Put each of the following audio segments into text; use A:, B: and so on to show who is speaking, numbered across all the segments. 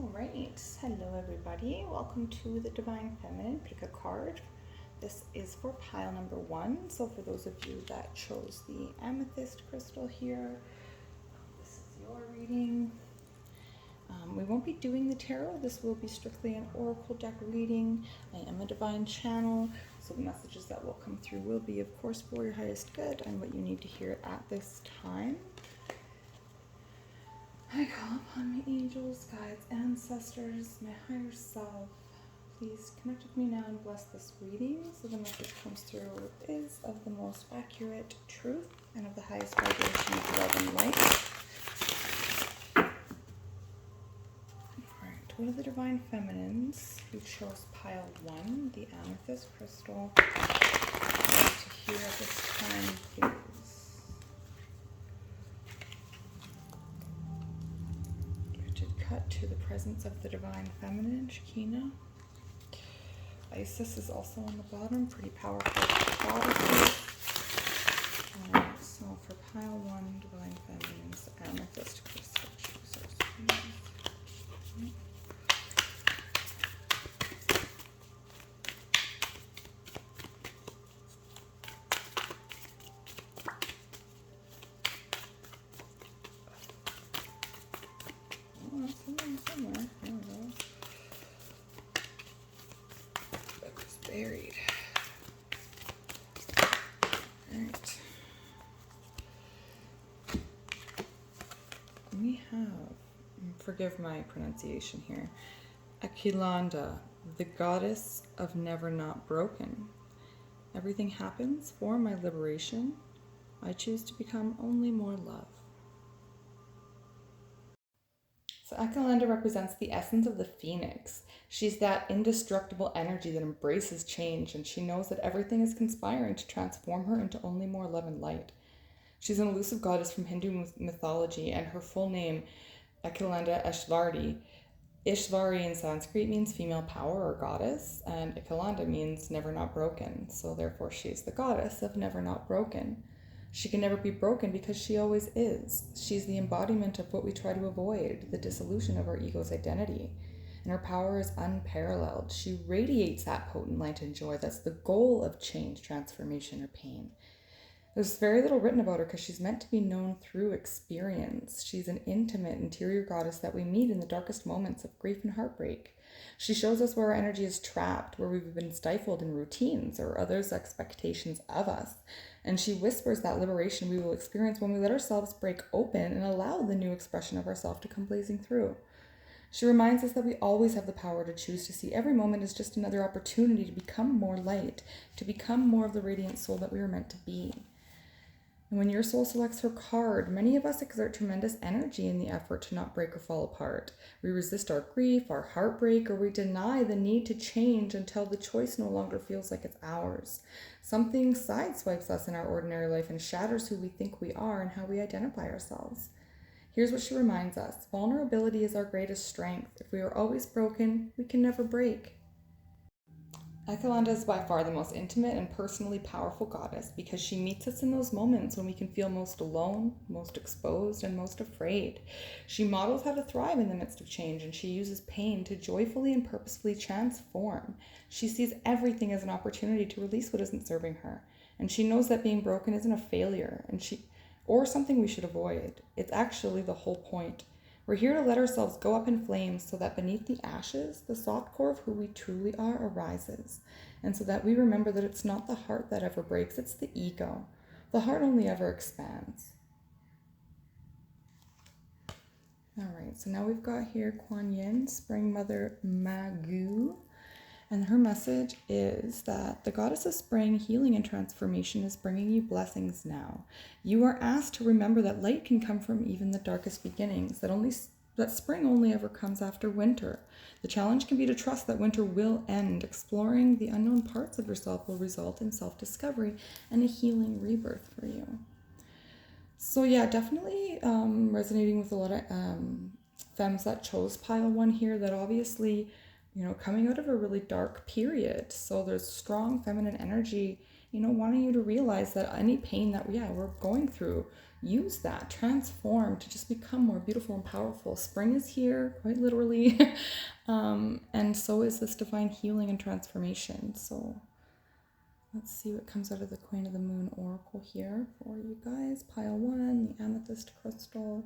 A: All right, hello everybody. Welcome to the Divine Feminine. Pick a card. This is for pile number 1. So for those of you that chose the Amethyst crystal here, this is your reading. We won't be doing the tarot. This will be strictly an oracle deck reading. I am a divine channel, so the messages that will come through will be, of course, for your highest good and what you need to hear at this time. I call upon my angels, guides, ancestors, my higher self. Please connect with me now and bless this reading so the message comes through is of the most accurate truth and of the highest vibration of love and light. Alright, what are the divine feminines who chose pile 1, the amethyst crystal, to hear at this time, please? Cut to the presence of the divine feminine, Shekinah. Isis is also on the bottom, pretty powerful goddesses. Alright, so for pile 1, divine feminines, amethyst crystal choosers, please. Somewhere. There we go. Book is buried. Alright. We have, forgive my pronunciation here, Aquilanda, the goddess of never not broken. Everything happens for my liberation. I choose to become only more love. So Aquilanda represents the essence of the phoenix. She's that indestructible energy that embraces change, and she knows that everything is conspiring to transform her into only more love and light. She's an elusive goddess from Hindu mythology, and her full name, Aquilanda Ishvari. Ishvari in Sanskrit means female power or goddess, and Aquilanda means never not broken. So therefore she is the goddess of never not broken. She can never be broken because she always is. She's the embodiment of what we try to avoid, the dissolution of our ego's identity. And her power is unparalleled. She radiates that potent light and joy that's the goal of change, transformation, or pain. There's very little written about her because she's meant to be known through experience. She's an intimate interior goddess that we meet in the darkest moments of grief and heartbreak. She shows us where our energy is trapped, where we've been stifled in routines or others' expectations of us. And she whispers that liberation we will experience when we let ourselves break open and allow the new expression of ourselves to come blazing through. She reminds us that we always have the power to choose to see every moment as just another opportunity to become more light, to become more of the radiant soul that we were meant to be. And when your soul selects her card, many of us exert tremendous energy in the effort to not break or fall apart. We resist our grief, our heartbreak, or we deny the need to change until the choice no longer feels like it's ours. Something sideswipes us in our ordinary life and shatters who we think we are and how we identify ourselves. Here's what she reminds us. Vulnerability is our greatest strength. If we are always broken, we can never break. Aquilanda is by far the most intimate and personally powerful goddess because she meets us in those moments when we can feel most alone, most exposed, and most afraid. She models how to thrive in the midst of change, and she uses pain to joyfully and purposefully transform. She sees everything as an opportunity to release what isn't serving her, and she knows that being broken isn't a failure or something we should avoid. It's actually the whole point. We're here to let ourselves go up in flames so that beneath the ashes, the soft core of who we truly are arises. And so that we remember that it's not the heart that ever breaks, it's the ego. The heart only ever expands. All right, so now we've got here Kuan Yin, Spring Mother Magu. And her message is that the goddess of spring, healing, and transformation is bringing you blessings now. You are asked to remember that light can come from even the darkest beginnings, that spring only ever comes after winter. The challenge can be to trust that winter will end. Exploring the unknown parts of yourself will result in self-discovery and a healing rebirth for you. So yeah, definitely resonating with a lot of femmes that chose pile 1 here, that obviously, coming out of a really dark period. So there's strong feminine energy wanting you to realize that any pain that we're going through, use that, transform to just become more beautiful and powerful. Spring is here, quite literally. And so is this divine healing and transformation. So let's see what comes out of the Queen of the Moon Oracle here for you guys. Pile 1, the Amethyst crystal.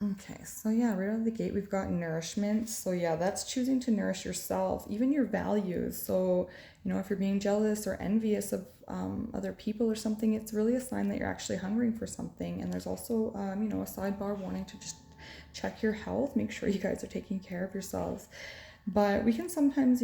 A: Okay, so yeah, right out of the gate, we've got nourishment. So yeah, that's choosing to nourish yourself, even your values. So, if you're being jealous or envious of other people or something, it's really a sign that you're actually hungering for something. And there's also, a sidebar warning to just check your health, make sure you guys are taking care of yourselves. But we can sometimes,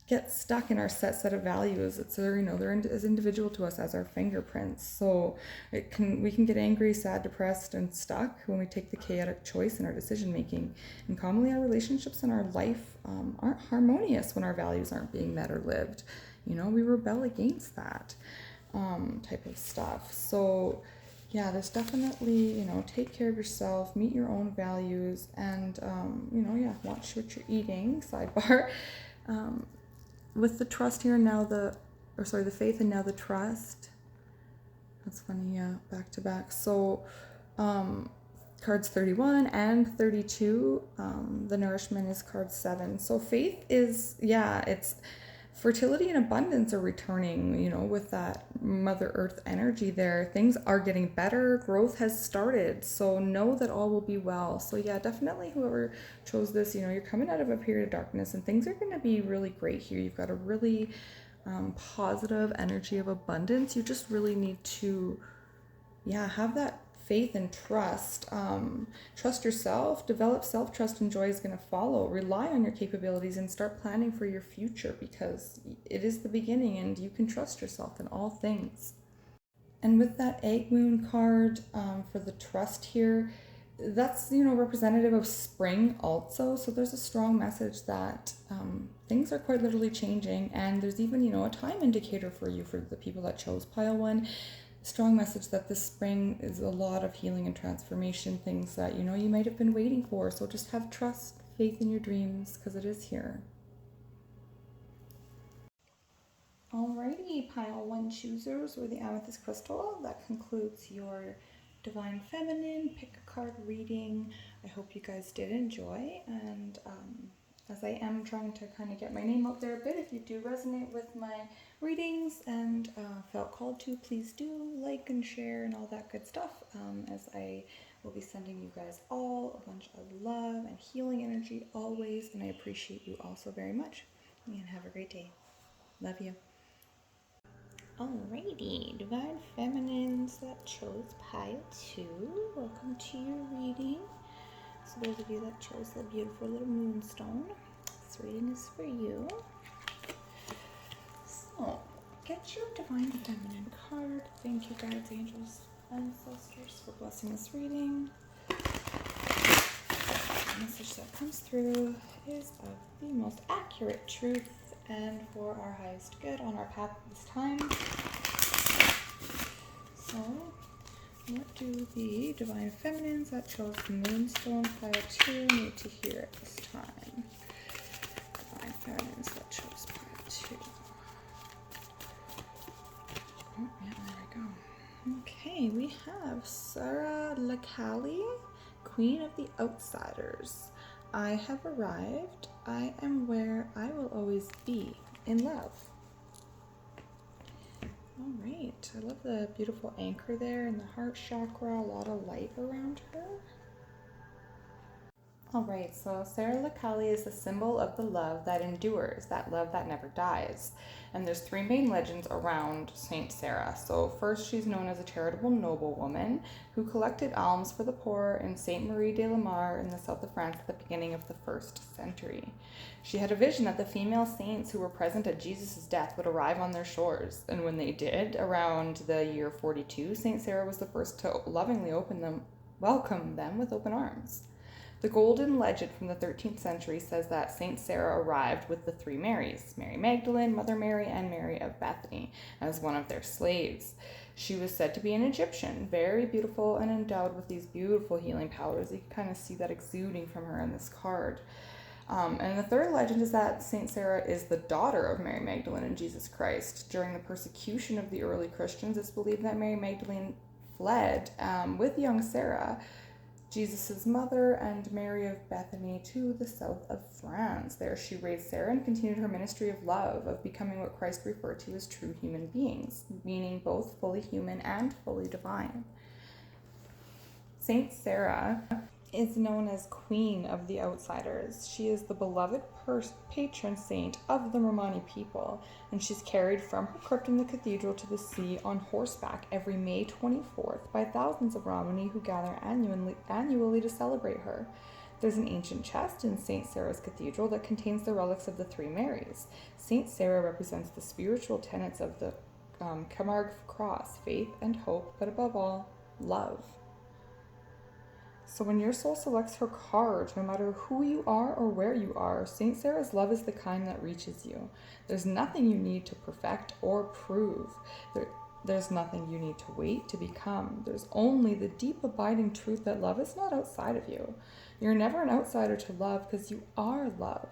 A: get stuck in our set of values. It's they're as individual to us as our fingerprints. So we can get angry, sad, depressed, and stuck when we take the chaotic choice in our decision making. And commonly, our relationships in our life aren't harmonious when our values aren't being met or lived. We rebel against that type of stuff. So yeah, there's definitely, take care of yourself, meet your own values, and watch what you're eating. Sidebar. With the trust here now, the faith and now the trust. That's funny, yeah, back to back. So cards 31 and 32, the nourishment is card 7. So faith is, it's fertility and abundance are returning, with that Mother Earth energy there. Things are getting better. Growth has started. So know that all will be well. So yeah, definitely whoever chose this, you're coming out of a period of darkness and things are going to be really great here. You've got a really positive energy of abundance. You just really need to, have that faith and trust. Trust yourself, develop self-trust, and joy is going to follow. Rely on your capabilities and start planning for your future, because it is the beginning and you can trust yourself in all things. And with that egg moon card for the trust here, that's representative of spring also. So there's a strong message that things are quite literally changing, and there's even a time indicator for you for the people that chose pile 1. Strong message that this spring is a lot of healing and transformation, things that you might have been waiting for. So just have trust, faith in your dreams, because it is here. Alrighty, pile 1 choosers or the Amethyst crystal. That concludes your Divine Feminine pick a card reading. I hope you guys did enjoy, and as I am trying to kind of get my name out there a bit, if you do resonate with my readings and felt called to, please do like and share and all that good stuff, as I will be sending you guys all a bunch of love and healing energy always, and I appreciate you all so very much, and have a great day. Love you. Alrighty, Divine Feminines that chose pile 2, welcome to your reading. So those of you that chose the beautiful little Moonstone, this reading is for you. So, get your Divine Feminine card. Thank you, guides, angels, ancestors, for blessing this reading. The message that comes through is of the most accurate truth and for our highest good on our path this time. So, what do the Divine Feminines that chose the Moonstone pile 2 need to hear at this time? Divine Feminines that chose pile 2. Oh, yeah, there we go. Okay, we have Sarah Lakali, Queen of the Outsiders. I have arrived. I am where I will always be, in love. All right, I love the beautiful anchor there in the heart chakra, a lot of light around her. All right, so Sarah Lakali is the symbol of the love that endures, that love that never dies. And there's 3 main legends around Saint Sarah. So first, she's known as a charitable noblewoman who collected alms for the poor in Saint Marie de la Mar in the south of France at the beginning of the 1st century. She had a vision that the female saints who were present at Jesus' death would arrive on their shores. And when they did, around the year 42, Saint Sarah was the first to lovingly welcome them with open arms. The golden legend from the 13th century says that Saint Sarah arrived with the 3 Marys, Mary Magdalene, Mother Mary, and Mary of Bethany, as one of their slaves. She was said to be an Egyptian, very beautiful and endowed with these beautiful healing powers. You can kind of see that exuding from her in this card. And the third legend is that Saint Sarah is the daughter of Mary Magdalene and Jesus Christ. During the persecution of the early Christians, it's believed that Mary Magdalene fled with young Sarah, Jesus' mother, and Mary of Bethany to the south of France. There she raised Sarah and continued her ministry of love, of becoming what Christ referred to as true human beings, meaning both fully human and fully divine. Saint Sarah is known as Queen of the Outsiders. She is the beloved patron saint of the Romani people, and she's carried from her crypt in the cathedral to the sea on horseback every May 24th by thousands of Romani who gather annually to celebrate her. There's an ancient chest in St. Sarah's Cathedral that contains the relics of the three Marys. St. Sarah represents the spiritual tenets of the Camargue cross, faith and hope, but above all, love. So when your soul selects her card, no matter who you are or where you are, St. Sarah's love is the kind that reaches you. There's nothing you need to perfect or prove. There's nothing you need to wait to become. There's only the deep abiding truth that love is not outside of you. You're never an outsider to love because you are love.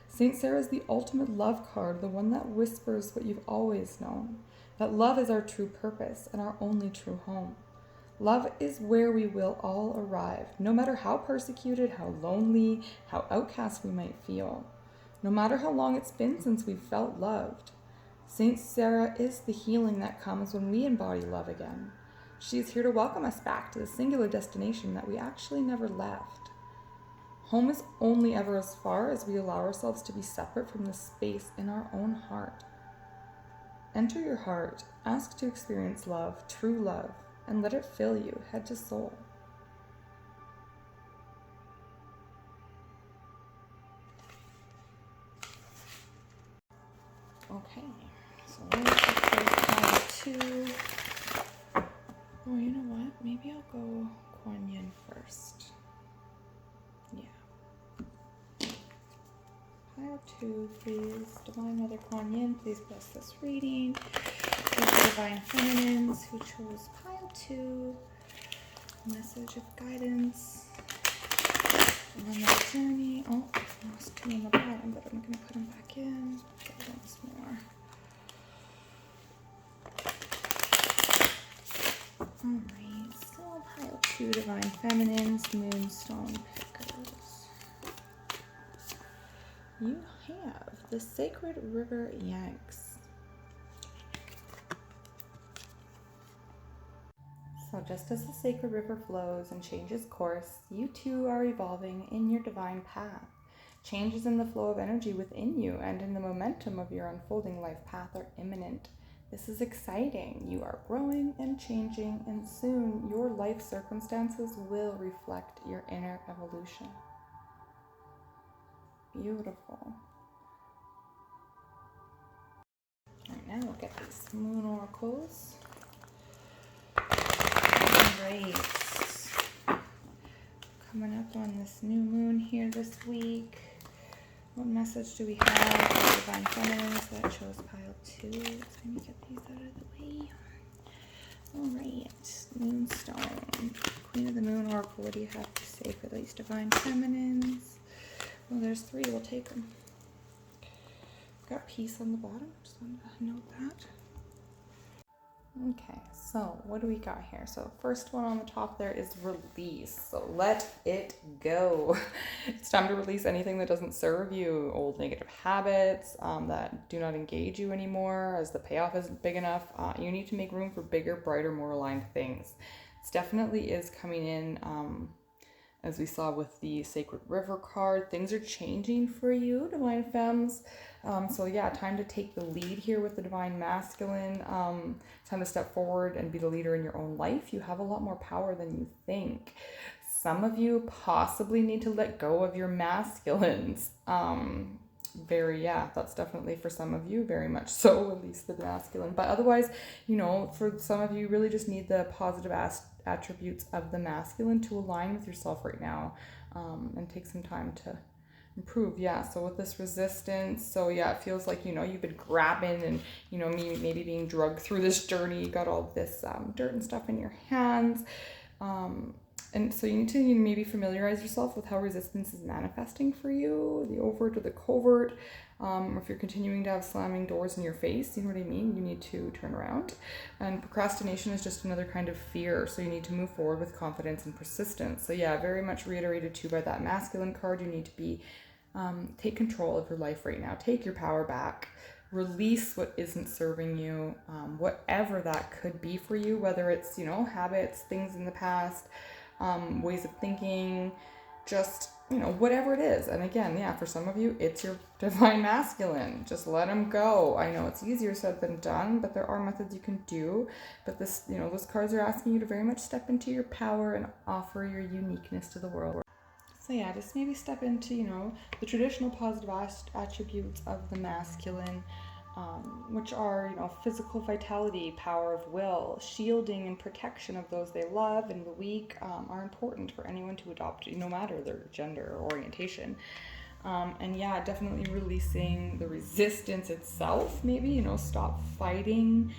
A: St. Sarah is the ultimate love card, the one that whispers what you've always known, that love is our true purpose and our only true home. Love is where we will all arrive, no matter how persecuted, how lonely, how outcast we might feel. No matter how long it's been since we've felt loved. Saint Sarah is the healing that comes when we embody love again. She is here to welcome us back to the singular destination that we actually never left. Home is only ever as far as we allow ourselves to be separate from the space in our own heart. Enter your heart, ask to experience love, true love, and let it fill you head to soul. Okay, so let's go to, oh, you know what? Maybe I'll go Kuan Yin first. Yeah. Pile 2, please. Divine Mother Kuan Yin, please bless this reading. The Divine Feminines who chose pile 2, message of guidance, and then the journey. Oh, I lost 2 on the bottom, but I'm going to put them back in. Get once more. Alright, so pile 2, Divine Feminines, Moonstone pickers. You have the Sacred River Yanks. So just as the sacred river flows and changes course, you too are evolving in your divine path. Changes in the flow of energy within you and in the momentum of your unfolding life path are imminent. This is exciting. You are growing and changing, and soon your life circumstances will reflect your inner evolution. Beautiful. All right, now we'll get these moon oracles. Right. Coming up on this new moon here this week. What message do we have for Divine Feminines that chose pile 2? Let me get these out of the way. Alright, Moonstone. Queen of the Moon Oracle, what do you have to say for these Divine Feminines? Well, there's 3, we'll take them. Got peace on the bottom, just want to note that. Okay, so what do we got here? So first one on the top there is release. So let it go. It's time to release anything that doesn't serve you, old negative habits that do not engage you anymore, as the payoff isn't big enough. You need to make room for bigger, brighter, more aligned things. It definitely is coming in, as we saw with the Sacred River card. Things are changing for you, Divine Femmes. So yeah, time to take the lead here with the Divine Masculine. Time to step forward and be the leader in your own life. You have a lot more power than you think. Some of you possibly need to let go of your masculines. That's definitely for some of you, very much so, at least the masculine. But otherwise, for some of you, you really just need the positive attributes of the masculine to align with yourself right now, and take some time to improve. So with this resistance, it feels like you've been grabbing and maybe being drugged through this journey. You got all this dirt and stuff in your hands, And so you need to maybe familiarize yourself with how resistance is manifesting for you, the overt or the covert. If you're continuing to have slamming doors in your face, you know what I mean? You need to turn around. And procrastination is just another kind of fear. So you need to move forward with confidence and persistence. So yeah, very much reiterated too by that masculine card. You need to be, take control of your life right now. Take your power back. Release what isn't serving you, whatever that could be for you, whether it's, habits, things in the past, ways of thinking, just, whatever it is. And again, yeah, for some of you, it's your divine masculine. Just let them go. I know it's easier said than done, but there are methods you can do. But this, those cards are asking you to very much step into your power and offer your uniqueness to the world. So yeah, just maybe step into, the traditional positive attributes of the masculine, which are, physical vitality, power of will, shielding and protection of those they love and the weak, are important for anyone to adopt, no matter their gender or orientation. And yeah, definitely releasing the resistance itself, maybe, stop fighting.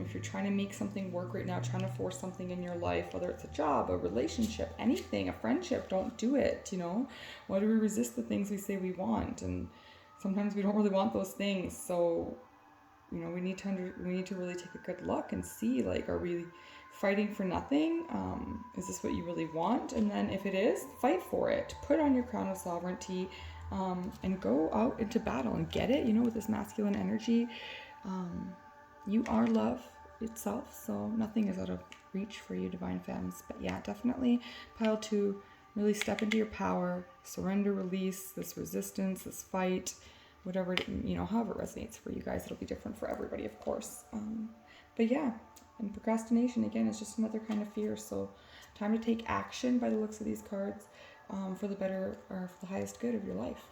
A: If you're trying to make something work right now, trying to force something in your life, whether it's a job, a relationship, anything, a friendship, don't do it, Why do we resist the things we say we want? And sometimes we don't really want those things. So, we need to really take a good look and see, like, are we fighting for nothing? Is this what you really want? And then if it is, fight for it. Put on your crown of sovereignty, and go out into battle and get it, with this masculine energy. You are love itself, so nothing is out of reach for you, divine femmes. But yeah, definitely pile 2, really step into your power, surrender, release this resistance, this fight, whatever, however it resonates for you guys. It'll be different for everybody, of course. But yeah, and procrastination, again, is just another kind of fear. So time to take action by the looks of these cards, for the better, or for the highest good of your life.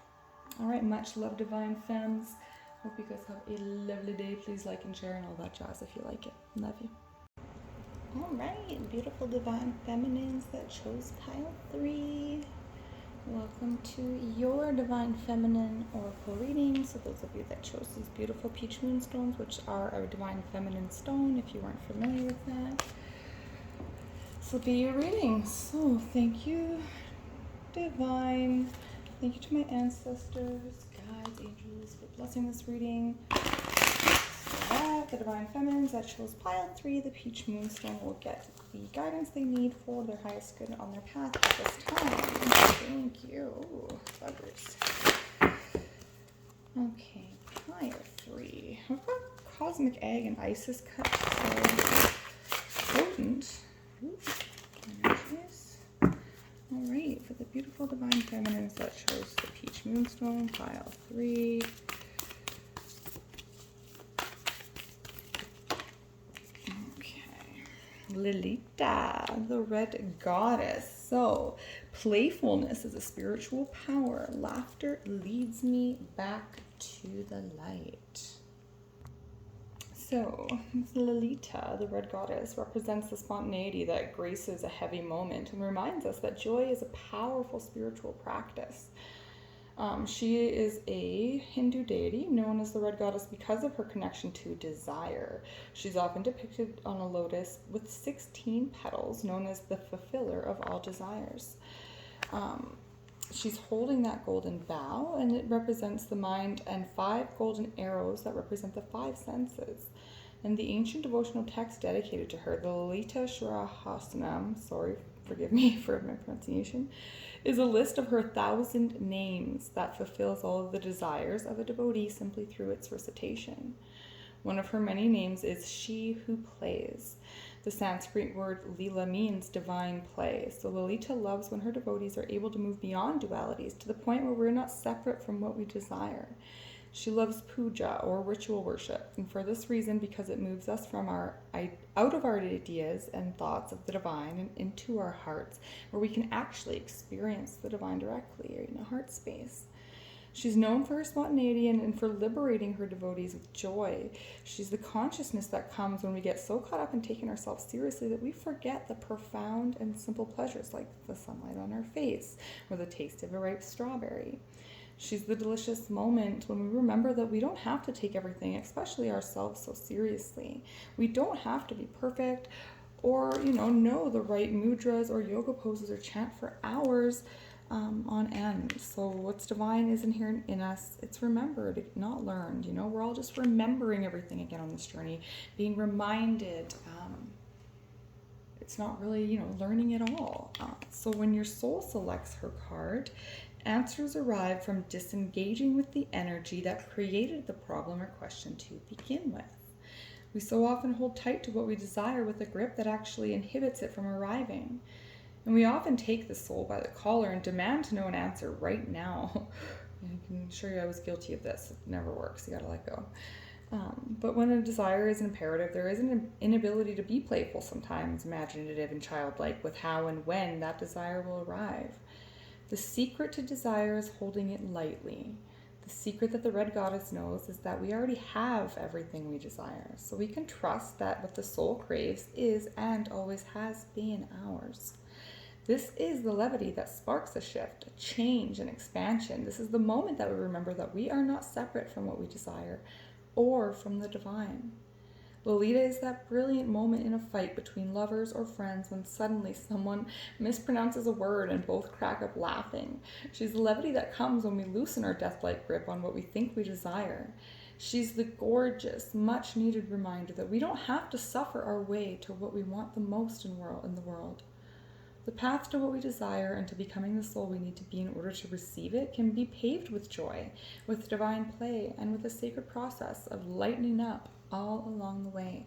A: All right, much love, divine femmes. Hope you guys have a lovely day. Please like and share and all that jazz if you like it. Love you. All right, beautiful divine feminines that chose pile 3. Welcome to your divine feminine oracle reading. So those of you that chose these beautiful peach moonstones, which are a divine feminine stone, if you weren't familiar with that, this will be your reading. So thank you, divine. Thank you to my ancestors, guides, angels, for blessing this reading. So that the divine feminines that chose pile 3, the peach moonstone, will get the guidance they need for their highest good on their path at this time. Thank you. Buggers. Okay, pile 3. I've got Cosmic Egg and Isis cut, so potent. Ooh, energies. Alright, for the beautiful divine feminines that chose the peach moonstone, pile 3. Lilita, the red goddess. So, playfulness is a spiritual power. Laughter leads me back to the light. So, Lilita, the red goddess, represents the spontaneity that graces a heavy moment and reminds us that joy is a powerful spiritual practice. She is a Hindu deity known as the red goddess because of her connection to desire. She's often depicted on a lotus with 16 petals, known as the fulfiller of all desires. She's holding that golden bow, and it represents the mind, and 5 golden arrows that represent the 5 senses. And the ancient devotional text dedicated to her, the Lalita Shrahasanam, sorry, forgive me for my pronunciation, is a list of her 1,000 names that fulfills all of the desires of a devotee simply through its recitation. One of her many names is She Who Plays. The Sanskrit word Leela means divine play. So Lalita loves when her devotees are able to move beyond dualities to the point where we're not separate from what we desire. She loves puja, or ritual worship, and for this reason, because it moves us from out of our ideas and thoughts of the divine and into our hearts, where we can actually experience the divine directly, or in a heart space. She's known for her spontaneity and for liberating her devotees with joy. She's the consciousness that comes when we get so caught up in taking ourselves seriously that we forget the profound and simple pleasures like the sunlight on our face or the taste of a ripe strawberry. She's the delicious moment when we remember that we don't have to take everything, especially ourselves, so seriously. We don't have to be perfect or know the right mudras or yoga poses or chant for hours on end. So what's divine is inherent in us. It's remembered, not learned. We're all just remembering everything again on this journey, being reminded. It's not really, learning at all. So when your soul selects her card, answers arrive from disengaging with the energy that created the problem or question to begin with. We so often hold tight to what we desire with a grip that actually inhibits it from arriving. And we often take the soul by the collar and demand to know an answer right now. I can assure you I was guilty of this. It never works. You gotta let go. But when a desire is imperative, there is an inability to be playful sometimes, imaginative and childlike with how and when that desire will arrive. The secret to desire is holding it lightly. The secret that the Red Goddess knows is that we already have everything we desire, so we can trust that what the soul craves is and always has been ours. This is the levity that sparks a shift, a change, an expansion. This is the moment that we remember that we are not separate from what we desire or from the divine. Lolita is that brilliant moment in a fight between lovers or friends when suddenly someone mispronounces a word and both crack up laughing. She's the levity that comes when we loosen our death-like grip on what we think we desire. She's the gorgeous, much-needed reminder that we don't have to suffer our way to what we want the most in the world. The path to what we desire and to becoming the soul we need to be in order to receive it can be paved with joy, with divine play, and with a sacred process of lightening up all along the way.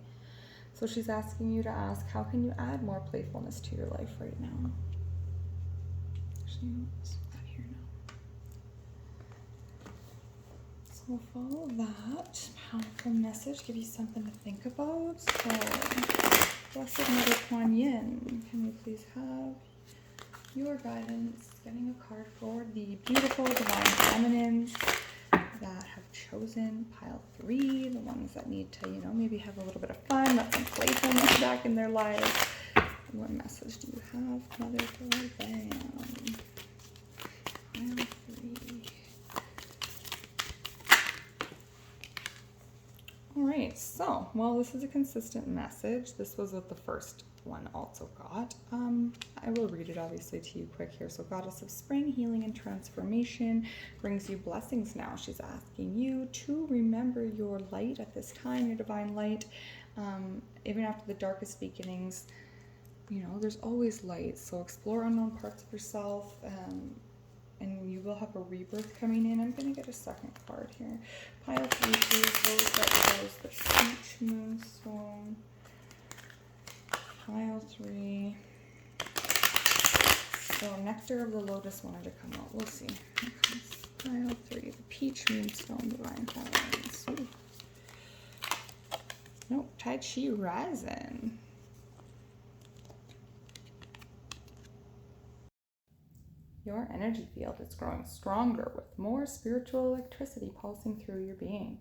A: So she's asking you to ask, how can you add more playfulness to your life right now? Actually, let's put that here now. So we'll follow that powerful message, give you something to think about. So, Blessed Mother Kuan Yin, can we please have your guidance? Getting a card for the beautiful divine feminines that have chosen pile 3, the ones that need to, maybe have a little bit of fun, let some playfulness back in their lives. What message do you have, Mother? Bam. Pile 3. All right, so, well, this is a consistent message. This was what the first one also got. I will read it obviously to you quick here. So Goddess of Spring, Healing and Transformation brings you blessings now. She's asking you to remember your light at this time, your divine light. Even after the darkest beginnings, there's always light. So explore unknown parts of yourself, and you will have a rebirth coming in. I'm going to get a second card here. Pile 3, please. That shows the Peach Moonstone. Pile 3. So Nectar of the Lotus wanted to come out. We'll see. Okay. Pile 3. The Peach Moonstone Divine Balance. Nope. Tai Chi Rising. Your energy field is growing stronger with more spiritual electricity pulsing through your being.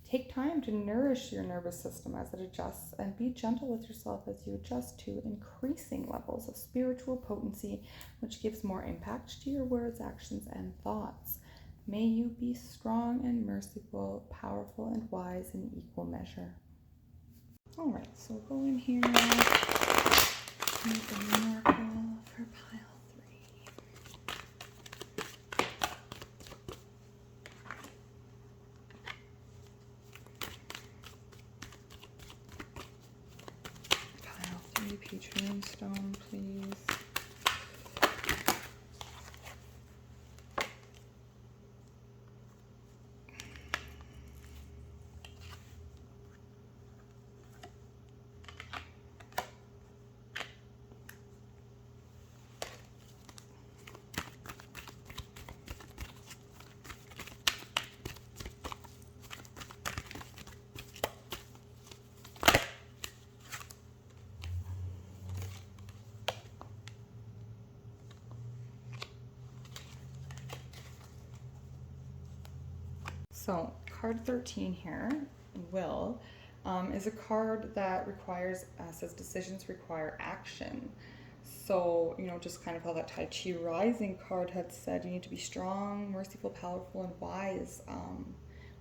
A: Take time to nourish your nervous system as it adjusts, and be gentle with yourself as you adjust to increasing levels of spiritual potency, which gives more impact to your words, actions, and thoughts. May you be strong and merciful, powerful and wise in equal measure. All right, so we'll go in here now. Make a miracle for pile 3. Peach Moonstone, please. So card 13 here, Will, is a card that requires, says decisions require action. So, just kind of how that Tai Chi Rising card had said, you need to be strong, merciful, powerful, and wise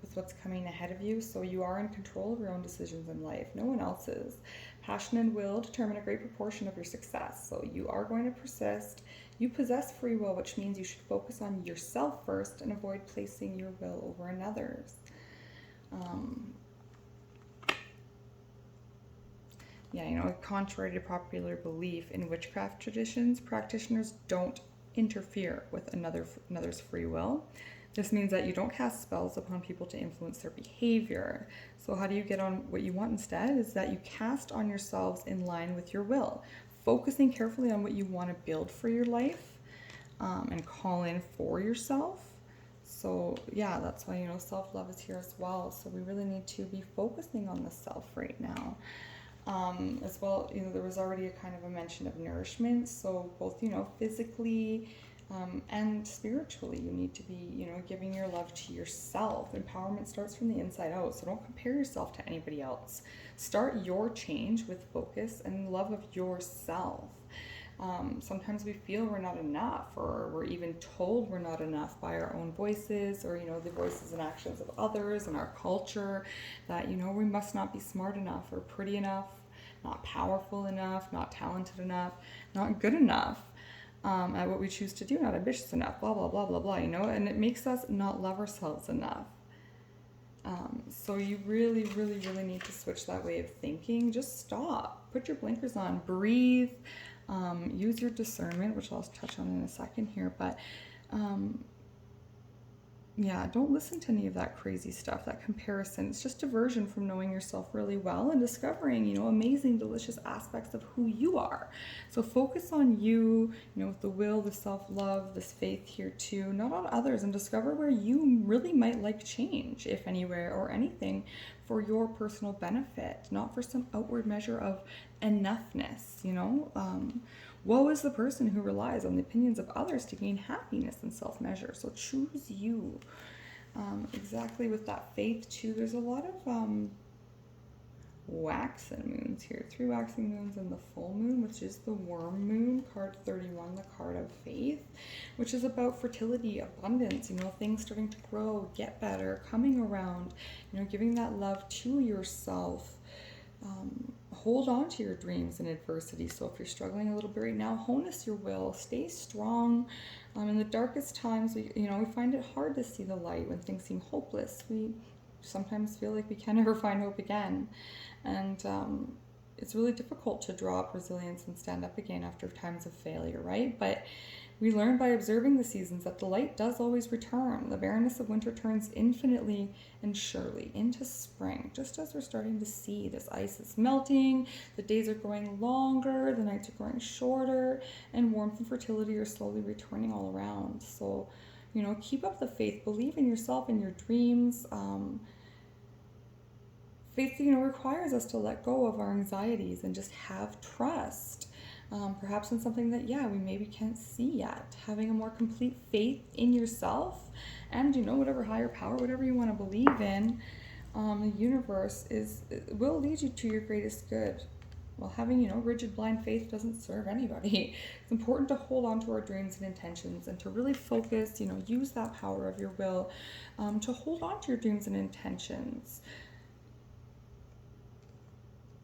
A: with what's coming ahead of you. So you are in control of your own decisions in life. No one else is. Passion and will determine a great proportion of your success. So you are going to persist. You possess free will, which means you should focus on yourself first and avoid placing your will over another's. Contrary to popular belief in witchcraft traditions, practitioners don't interfere with another's free will. This means that you don't cast spells upon people to influence their behavior. So how do you get on what you want instead? Is that you cast on yourselves in line with your will, focusing carefully on what you want to build for your life, and call in for yourself. So yeah, that's why, self-love is here as well. So we really need to be focusing on the self right now. As well, there was already a kind of a mention of nourishment. So both, physically and spiritually, you need to be, giving your love to yourself. Empowerment starts from the inside out. So don't compare yourself to anybody else. Start your change with focus and love of yourself. Sometimes we feel we're not enough, or we're even told we're not enough by our own voices, or the voices and actions of others in our culture, that we must not be smart enough or pretty enough, not powerful enough, not talented enough, not good enough at what we choose to do, not ambitious enough, blah blah blah blah blah, and it makes us not love ourselves enough. So you really, really, really need to switch that way of thinking. Just stop, put your blinkers on, breathe, use your discernment, which I'll touch on in a second here, but don't listen to any of that crazy stuff, that comparison. It's just diversion from knowing yourself really well and discovering, amazing, delicious aspects of who you are. So focus on you, with the will, the self-love, this faith here too, not on others, and discover where you really might like change, if anywhere or anything, for your personal benefit, not for some outward measure of enoughness, Woe is the person who relies on the opinions of others to gain happiness and self-measure. So choose you. Exactly with that faith too, there's a lot of waxen moons here. 3 waxing moons and the full moon, which is the worm moon, card 31, the card of faith, which is about fertility, abundance, things starting to grow, get better, coming around, giving that love to yourself. Hold on to your dreams in adversity. So if you're struggling a little bit right now, harness your will, stay strong. In the darkest times, we find it hard to see the light when things seem hopeless. We sometimes feel like we can never find hope again. And it's really difficult to draw up resilience and stand up again after times of failure, right? But we learn by observing the seasons that the light does always return. The barrenness of winter turns infinitely and surely into spring, just as we're starting to see this ice is melting, the days are growing longer, the nights are growing shorter, and warmth and fertility are slowly returning all around. So, keep up the faith, believe in yourself and your dreams. Faith, requires us to let go of our anxieties and just have trust. Perhaps in something that, we maybe can't see yet. Having a more complete faith in yourself and, whatever higher power, whatever you want to believe in, the universe will lead you to your greatest good. While having, rigid blind faith doesn't serve anybody. It's important to hold on to our dreams and intentions and to really focus, use that power of your will to hold on to your dreams and intentions.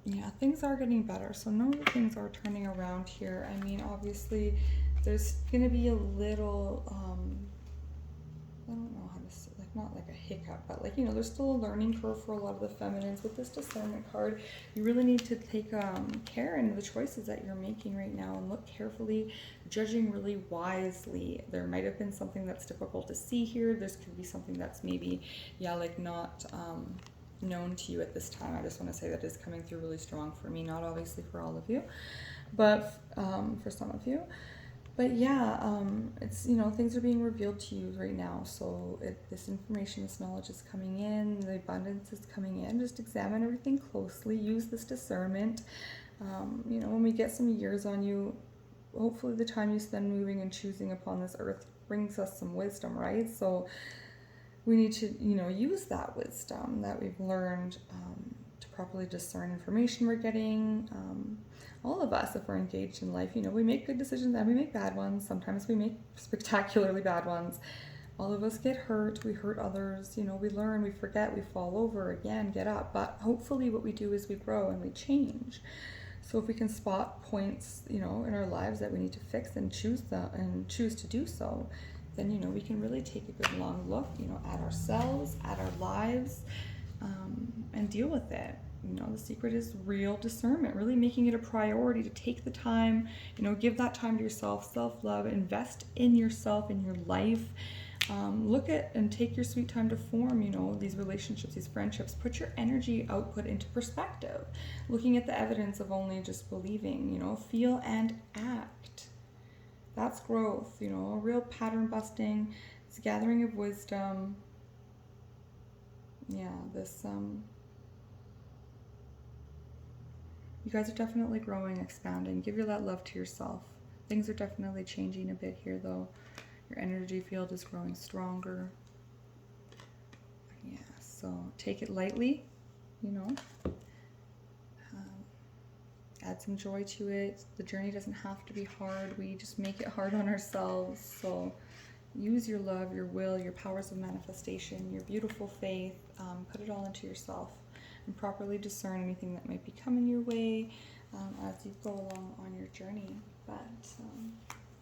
A: Yeah, things are getting better. So know that things are turning around here. I mean, obviously, there's going to be a little, I don't know how to say, not like a hiccup, but there's still a learning curve for a lot of the feminines. With this discernment card, you really need to take care in the choices that you're making right now and look carefully, judging really wisely. There might have been something that's difficult to see here. This could be something that's maybe, not known to you at this time. I just want to say that is coming through really strong for me, not obviously for all of you, but for some of you. But it's, things are being revealed to you right now. So this information, this knowledge is coming in, the abundance is coming in. Just examine everything closely, use this discernment. When we get some years on you, hopefully the time you spend moving and choosing upon this earth brings us some wisdom, right? So we need to, use that wisdom that we've learned to properly discern information we're getting. All of us, if we're engaged in life, we make good decisions and we make bad ones. Sometimes we make spectacularly bad ones. All of us get hurt, we hurt others, you know, we learn, we forget, we fall over again, get up. But hopefully what we do is we grow and we change. So if we can spot points, you know, in our lives that we need to fix and choose to do so, then, you know, we can really take a good long look, you know, at ourselves, at our lives, and deal with it. You know, the secret is real discernment, really making it a priority to take the time, you know, give that time to yourself, self-love, invest in yourself, in your life. Look at and take your sweet time to form, you know, these relationships, these friendships. Put your energy output into perspective, looking at the evidence of only just believing, you know, feel and act. That's growth, you know, a real pattern busting, this gathering of wisdom. Yeah, this, you guys are definitely growing, expanding. Give your that love to yourself. Things are definitely changing a bit here, though. Your energy field is growing stronger. Yeah, so take it lightly, you know. Add some joy to it. The journey doesn't have to be hard. We just make it hard on ourselves. So use your love, your will, your powers of manifestation, your beautiful faith. Put it all into yourself and properly discern anything that might be coming your way as you go along on your journey. But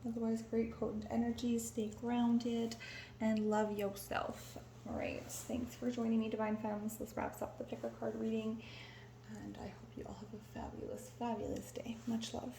A: otherwise, great potent energies. Stay grounded and love yourself. All right. Thanks for joining me, Divine Femmes. This wraps up the pick a card reading. And I hope you all have a fabulous, fabulous day. Much love.